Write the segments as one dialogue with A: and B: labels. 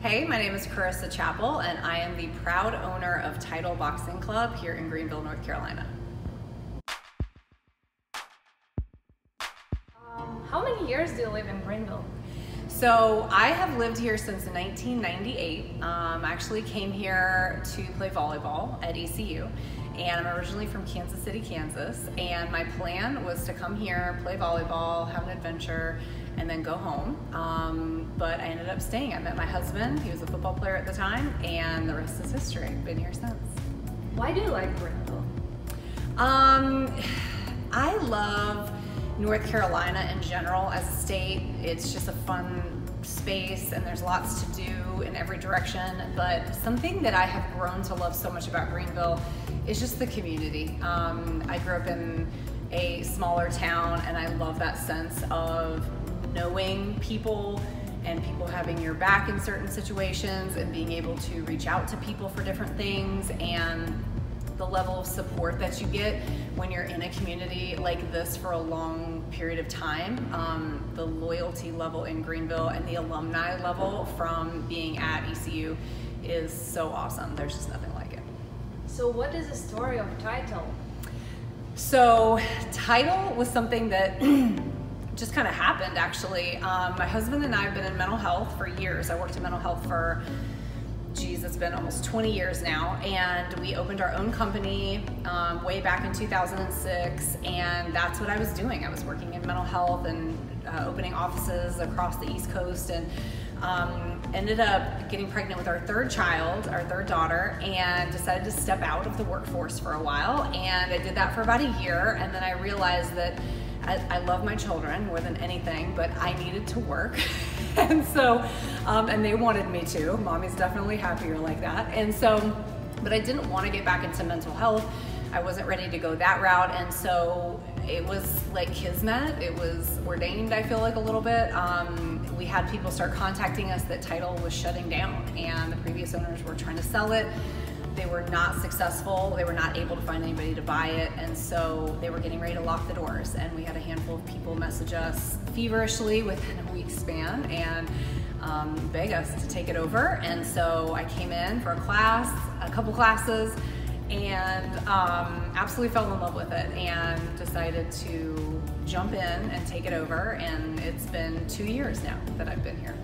A: Hey, my name is Carissa Chappell, and I am the proud owner of Title Boxing Club here in Greenville, North Carolina.
B: How many years do you live in Greenville?
A: So I have lived here since 1998. I actually came here to play volleyball at ECU, and I'm originally from Kansas City, Kansas, and my plan was to come here, play volleyball, have an adventure, and then go home. But I ended up staying. I met my husband. He was a football player at the time, and the rest is history. I've been here since.
B: Why do you like Greenville?
A: I love North Carolina in general as a state. It's just a fun space, and there's lots to do in every direction. But something that I have grown to love so much about Greenville is just the community. I grew up in a smaller town, and I love that sense of knowing people and people having your back in certain situations and being able to reach out to people for different things, and the level of support that you get when you're in a community like this for a long period of time. The loyalty level in Greenville and the alumni level from being at ECU is so awesome. There's just nothing like it.
B: So what is the story of Title?
A: So Title was something that just kind of happened, actually. My husband and I have been in mental health for years. I worked in mental health for, it's been almost 20 years now, and we opened our own company way back in 2006, and that's what I was doing. I was working in mental health and opening offices across the East Coast, and ended up getting pregnant with our third child, our third daughter, and decided to step out of the workforce for a while. And I did that for about a year, and then I realized that I love my children more than anything, but I needed to work. And so, and they wanted me to. Mommy's definitely happier like that. And so, but I didn't want to get back into mental health. I wasn't ready to go that route. And so it was like kismet. It was ordained, I feel like, a little bit. We had people start contacting us that Title was shutting down, and the previous owners were trying to sell it. They were not successful. They were not able to find anybody to buy it, and so they were getting ready to lock the doors. And we had a handful of people message us feverishly within a week's span and beg us to take it over. And so I came in for a couple classes, and absolutely fell in love with it and decided to jump in and take it over. And it's been 2 years now that I've been here.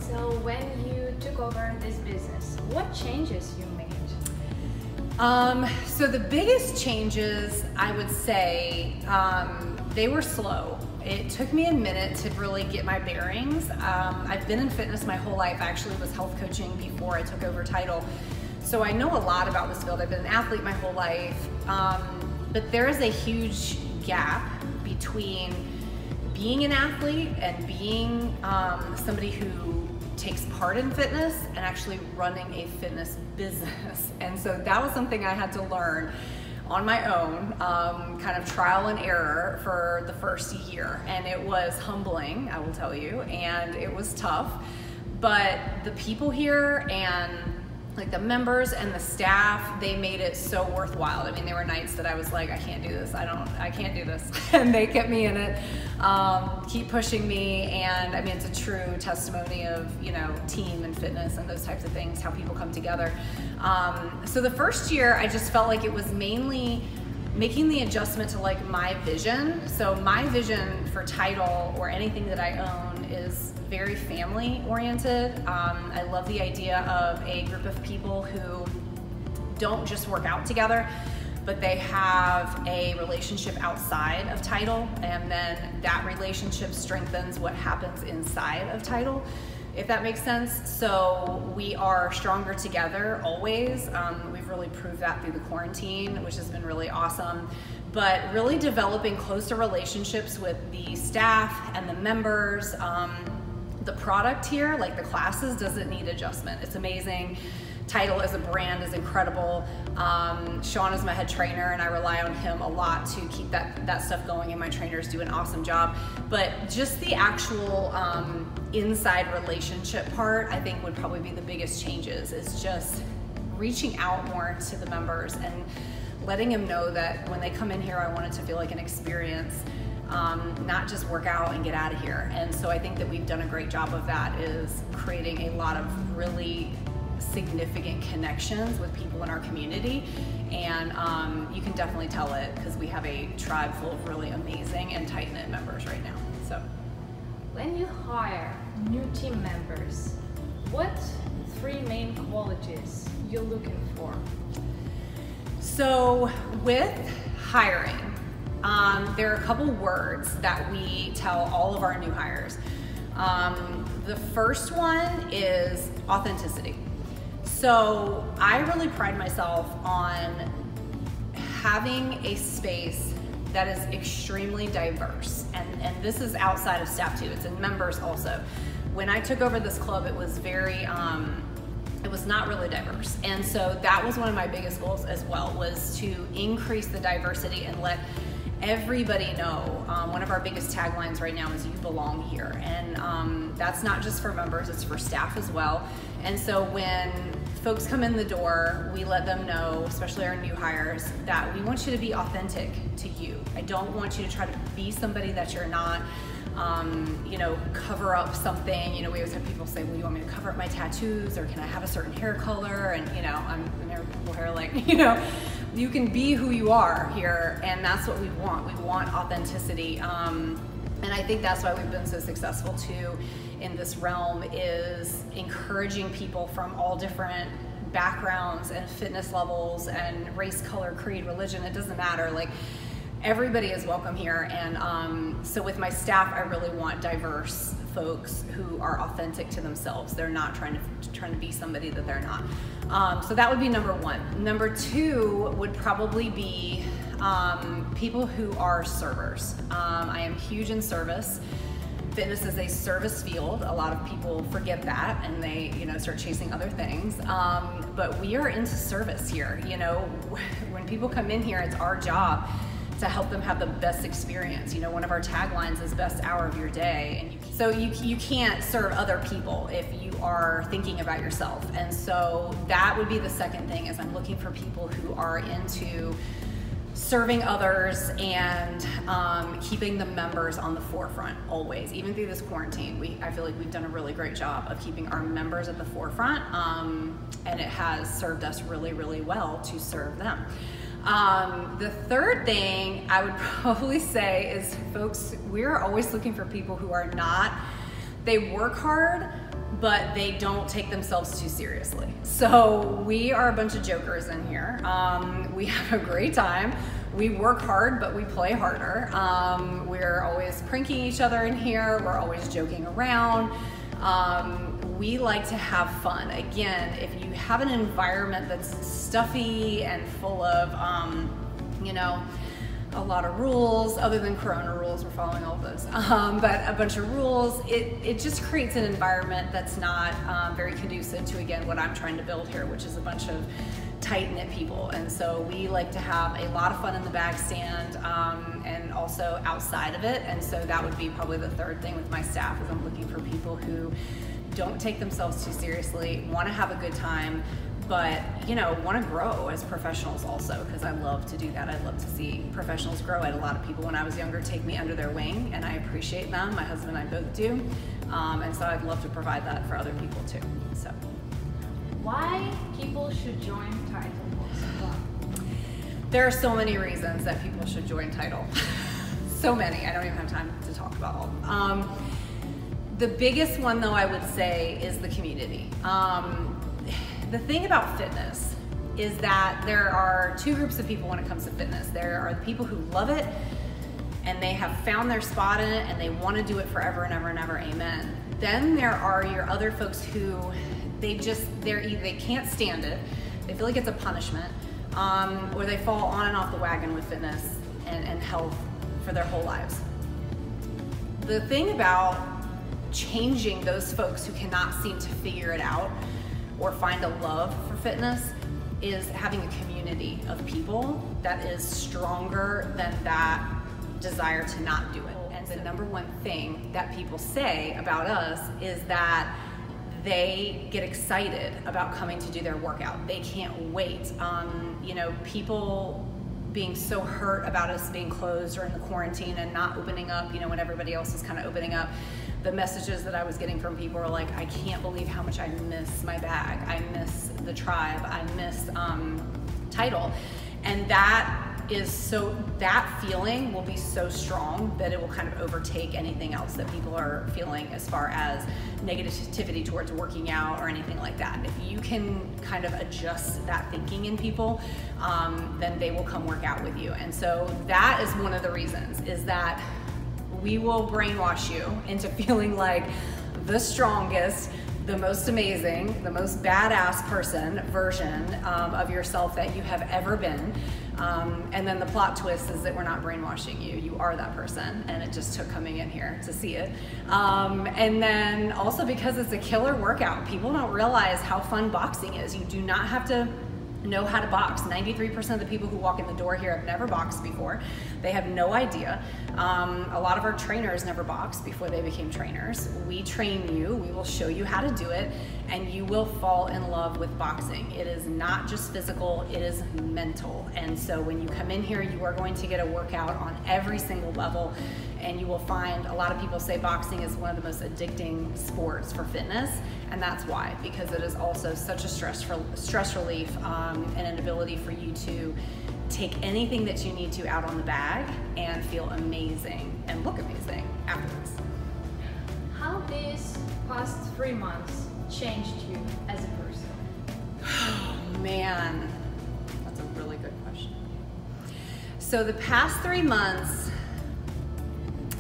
B: So when you took over this business, what changes you made?
A: So the biggest changes, I would say, they were slow. It took me a minute to really get my bearings. I've been in fitness my whole life. I actually was health coaching before I took over Title. So I know a lot about this field. I've been an athlete my whole life. But there is a huge gap between being an athlete and being somebody who takes part in fitness and actually running a fitness business. And so that was something I had to learn on my own, kind of trial and error for the first year. And it was humbling, I will tell you, and it was tough. But the people here and like the members and the staff, they made it so worthwhile. I mean, there were nights that I was like, I can't do this. I can't do this. And they kept me in it, keep pushing me. And I mean, it's a true testimony of, team and fitness and those types of things, how people come together. So the first year, I just felt like it was mainly making the adjustment to like my vision. So my vision for Title or anything that I own is very family oriented. I love the idea of a group of people who don't just work out together, but they have a relationship outside of Title, and then that relationship strengthens what happens inside of Title, if that makes sense. So we are stronger together always. We've really proved that through the quarantine, which has been really awesome. But really developing closer relationships with the staff and the members. The product here, like the classes, doesn't need adjustment. It's amazing. Title as a brand is incredible. Sean is my head trainer, and I rely on him a lot to keep that stuff going, and my trainers do an awesome job. But just the actual inside relationship part, I think, would probably be the biggest changes, is just reaching out more to the members and letting them know that when they come in here, I want it to feel like an experience. not just work out and get out of here. And so I think that we've done a great job of that, is creating a lot of really significant connections with people in our community. And you can definitely tell it because we have a tribe full of really amazing and tight-knit members right now. So,
B: when you hire new team members, what 3 main qualities you're looking for?
A: So with hiring, there are a couple words that we tell all of our new hires. The first one is authenticity. So I really pride myself on having a space that is extremely diverse. And this is outside of staff too, it's in members also. When I took over this club, it was very, it was not really diverse. And so that was one of my biggest goals as well, was to increase the diversity and let everybody know. One of our biggest taglines right now is "You belong here," and that's not just for members, it's for staff as well. And so when folks come in the door, we let them know, especially our new hires, that we want you to be authentic to you. I don't want you to try to be somebody that you're not. You know, cover up something. You know, we always have people say, well, you want me to cover up my tattoos, or can I have a certain hair color? And you know, I'm people hair, like, you know, you can be who you are here, and that's what we want. We want authenticity. And I think that's why we've been so successful too in this realm, is encouraging people from all different backgrounds and fitness levels and race, color, creed, religion, it doesn't matter. Like, everybody is welcome here. And so with my staff, I really want diverse folks who are authentic to themselves. They're not trying to be somebody that they're not. So that would be number 1. Number 2 would probably be people who are servers. I am huge in service. Fitness is a service field. A lot of people forget that, and they, you know, start chasing other things. But we are into service here. You know, when people come in here, it's our job to help them have the best experience. You know, one of our taglines is best hour of your day. And so you can't serve other people if you are thinking about yourself. And so that would be the second thing, is I'm looking for people who are into serving others and keeping the members on the forefront always. Even through this quarantine, I feel like we've done a really great job of keeping our members at the forefront, and it has served us really, really well to serve them. The third thing I would probably say is, folks, we're always looking for people who are not, they work hard, but they don't take themselves too seriously. So we are a bunch of jokers in here. We have a great time. We work hard, but we play harder. We're always pranking each other in here. We're always joking around. We like to have fun. Again, if you have an environment that's stuffy and full of, you know, a lot of rules, other than Corona rules, we're following all of those, but a bunch of rules, it just creates an environment that's not very conducive to, again, what I'm trying to build here, which is a bunch of tight-knit people. And so we like to have a lot of fun in the bag stand, and also outside of it. And so that would be probably the third thing with my staff, is I'm looking for people who don't take themselves too seriously, want to have a good time, but, you know, want to grow as professionals also, because I love to do that. I love to see professionals grow. I had a lot of people when I was younger take me under their wing, and I appreciate them. My husband and I both do. And so I'd love to provide that for other people too. So,
B: why people should join Title Club?
A: There are so many reasons that people should join Title. So many. I don't even have time to talk about all of them. The biggest one, though, I would say, is the community. The thing about fitness is that there are 2 groups of people when it comes to fitness. There are the people who love it, and they have found their spot in it, and they want to do it forever and ever and ever, amen. Then there are your other folks who they can't stand it, they feel like it's a punishment, or they fall on and off the wagon with fitness and health for their whole lives. The thing about changing those folks who cannot seem to figure it out or find a love for fitness is having a community of people that is stronger than that desire to not do it. And the number one thing that people say about us is that they get excited about coming to do their workout. They can't wait. You know, people being so hurt about us being closed during the quarantine and not opening up, you know, when everybody else was kind of opening up. The messages that I was getting from people were like, I can't believe how much I miss my bag. I miss the tribe. I miss Title. And that feeling will be so strong that it will kind of overtake anything else that people are feeling as far as negativity towards working out or anything like that. If you can kind of adjust that thinking in people, then they will come work out with you. And so that is one of the reasons, is that we will brainwash you into feeling like the strongest, the most amazing, the most badass version of yourself that you have ever been. And then the plot twist is that we're not brainwashing you. You are that person, and it just took coming in here to see it. And then also because it's a killer workout, people don't realize how fun boxing is. You do not have to know how to box. 93% of the people who walk in the door here have never boxed before. They have no idea. A lot of our trainers never boxed before they became trainers. We train you, we will show you how to do it, and you will fall in love with boxing. It is not just physical, it is mental. And so when you come in here, you are going to get a workout on every single level, and you will find a lot of people say boxing is one of the most addicting sports for fitness, and that's why, because it is also such a stress relief and an ability for you to take anything that you need to out on the bag and feel amazing and look amazing afterwards.
B: How these past 3 months changed you as a person?
A: Oh man, that's a really good question. So the past 3 months,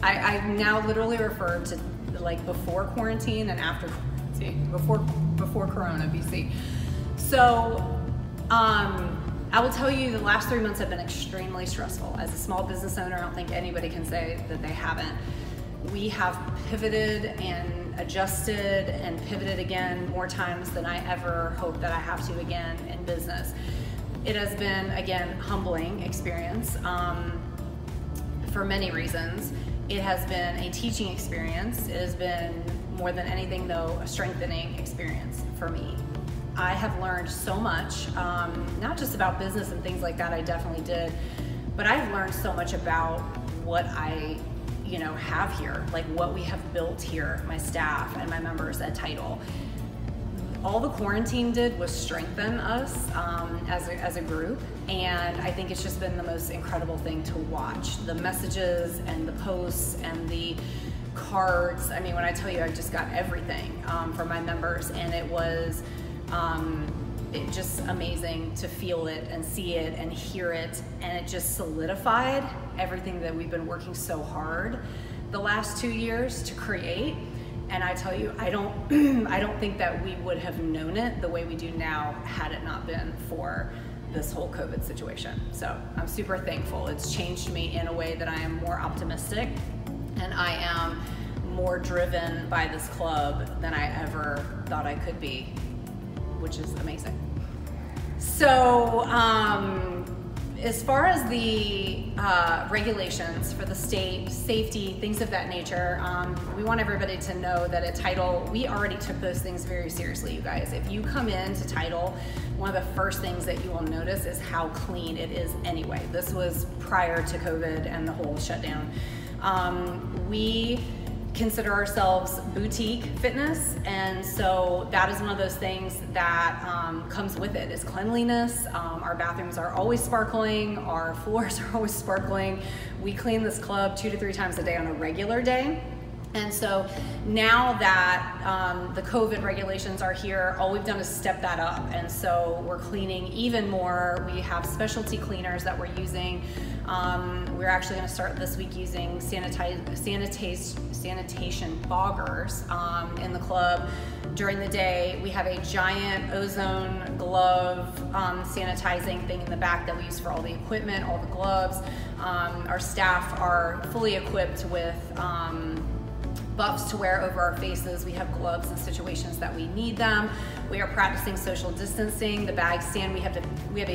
A: I now literally refer to like before quarantine and after quarantine, before Corona, BC. So I will tell you the last 3 months have been extremely stressful. As a small business owner, I don't think anybody can say that they haven't. We have pivoted and adjusted and pivoted again more times than I ever hope that I have to again in business. It has been, again, humbling experience for many reasons. It has been a teaching experience. It has been, more than anything though, a strengthening experience for me. I have learned so much, not just about business and things like that, I definitely did, but I've learned so much about what I, have here, like what we have built here, my staff and my members at Title. All the quarantine did was strengthen us as a group, and I think it's just been the most incredible thing to watch. The messages and the posts and the cards. I mean, when I tell you I just got everything from my members, and it was just amazing to feel it and see it and hear it, and it just solidified everything that we've been working so hard the last 2 years to create. And I tell you, I don't think that we would have known it the way we do now had it not been for this whole COVID situation. So I'm super thankful. It's changed me in a way that I am more optimistic, and I am more driven by this club than I ever thought I could be, which is amazing. So as far as the regulations for the state, safety, things of that nature, we want everybody to know that at Title, we already took those things very seriously, you guys. If you come into Title, one of the first things that you will notice is how clean it is anyway. This was prior to COVID and the whole shutdown. We consider ourselves boutique fitness, and so that is one of those things that comes with it, is cleanliness. Our bathrooms are always sparkling, our floors are always sparkling. We clean this club 2 to 3 times a day on a regular day. And so now that the COVID regulations are here, all we've done is step that up. And so we're cleaning even more. We have specialty cleaners that we're using. We're actually going to start this week using sanitation boggers in the club during the day. We have a giant ozone glove sanitizing thing in the back that we use for all the equipment, all the gloves. Our staff are fully equipped with buffs to wear over our faces. We have gloves in situations that we need them. We are practicing social distancing. The bag stand, we have a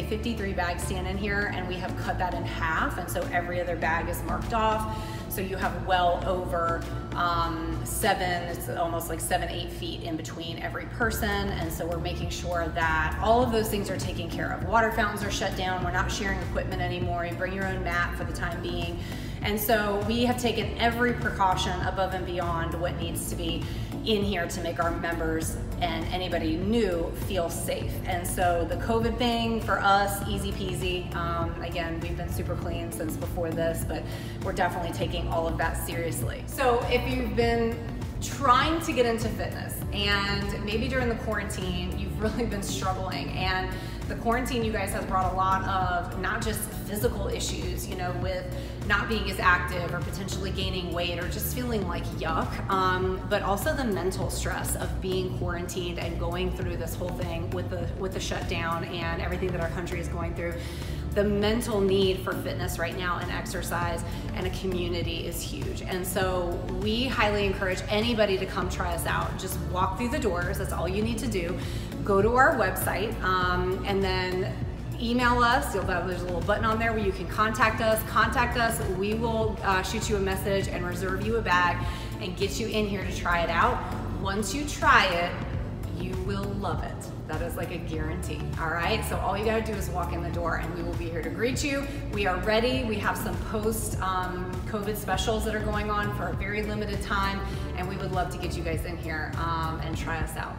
A: 53 bag stand in here, and we have cut that in half, and so every other bag is marked off. So you have well over it's almost like 7-8 feet in between every person. And so we're making sure that all of those things are taken care of. Water fountains are shut down. We're not sharing equipment anymore. You bring your own mat for the time being. And so we have taken every precaution above and beyond what needs to be in here to make our members and anybody new feel safe. And so the COVID thing for us, easy peasy. Again, we've been super clean since before this, but we're definitely taking all of that seriously. So if you've been trying to get into fitness and maybe during the quarantine, you've really been struggling, and the quarantine, you guys, has brought a lot of not just physical issues, you know, with not being as active or potentially gaining weight or just feeling like yuck, but also the mental stress of being quarantined and going through this whole thing with the shutdown and everything that our country is going through. The mental need for fitness right now and exercise and a community is huge. And so we highly encourage anybody to come try us out. Just walk through the doors, that's all you need to do. Go to our website and then email us. There's a little button on there where you can contact us. Contact us, we will shoot you a message and reserve you a bag and get you in here to try it out. Once you try it, you will love it. That is like a guarantee, all right? So all you gotta do is walk in the door and we will be here to greet you. We are ready. We have some post-COVID specials that are going on for a very limited time, and we would love to get you guys in here and try us out.